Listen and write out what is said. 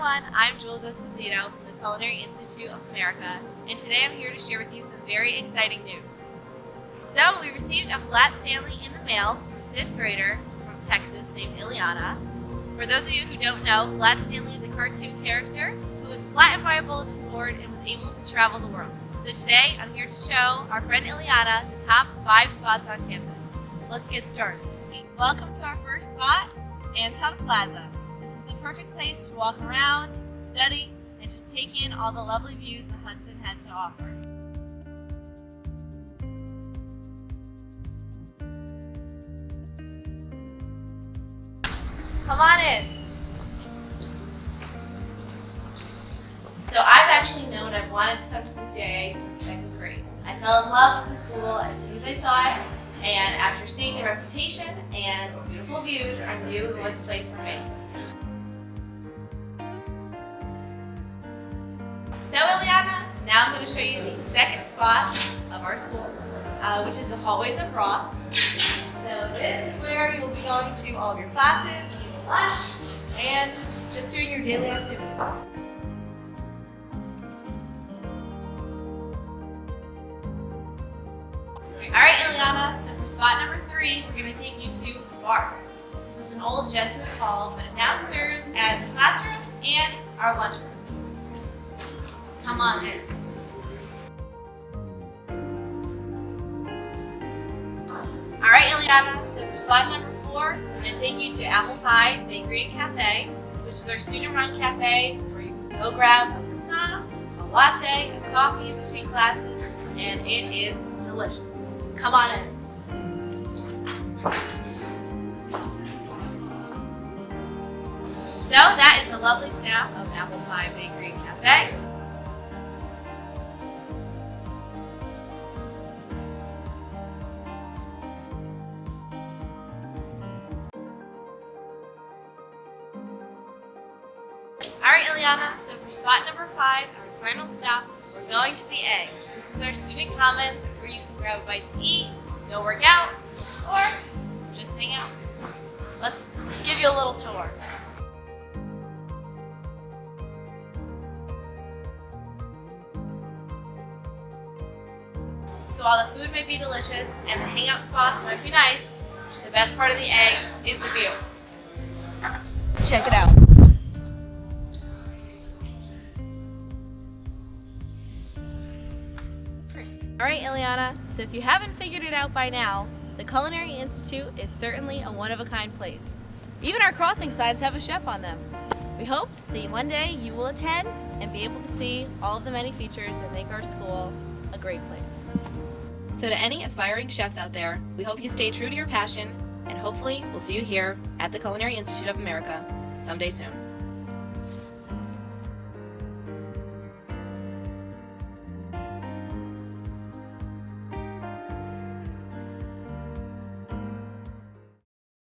everyone, I'm Jules Esposito from the Culinary Institute of America, and today I'm here to share with you some very exciting news. So we received a Flat Stanley in the mail from a 5th grader from Texas named Illianna. For those of you who don't know, Flat Stanley is a cartoon character who was flattened by a bulletin board and was able to travel the world. So today I'm here to show our friend Illianna the top 5 spots on campus. Let's get started. Welcome to our first spot, Anton Plaza. This is the perfect place to walk around, study, and just take in all the lovely views the Hudson has to offer. Come on in. So I've actually known I've wanted to come to the CIA since 2nd grade. I fell in love with the school as soon as I saw it, and after seeing the reputation and the beautiful views, I knew it was a place for me. So Illianna, now I'm going to show you the second spot of our school, which is the hallways of Roth. So this is where you'll be going to all of your classes, eating lunch, and just doing your daily activities. Alright Illianna, so for spot number 3, we're going to take you to the bar. This was an old Jesuit hall, but it now serves as a classroom and our lunchroom. Come on in. Alright Illianna, so for spot number 4, I'm going to take you to Apple Pie Bakery and Cafe, which is our student-run cafe where you can go grab a croissant, a latte, a coffee in between classes, and it is delicious. Come on in. So that is the lovely staff of Apple Pie Bakery and Cafe. Alright Illianna, so for spot number 5, our final stop, we're going to the A. This is our student commons where you can grab a bite to eat, go work out, or just hang out. Let's give you a little tour. So while the food may be delicious and the hangout spots might be nice, the best part of the A is the view. Check it out. Alright Illianna, so if you haven't figured it out by now, the Culinary Institute is certainly a one-of-a-kind place. Even our crossing signs have a chef on them. We hope that one day you will attend and be able to see all of the many features that make our school a great place. So to any aspiring chefs out there, we hope you stay true to your passion, and hopefully we'll see you here at the Culinary Institute of America someday soon.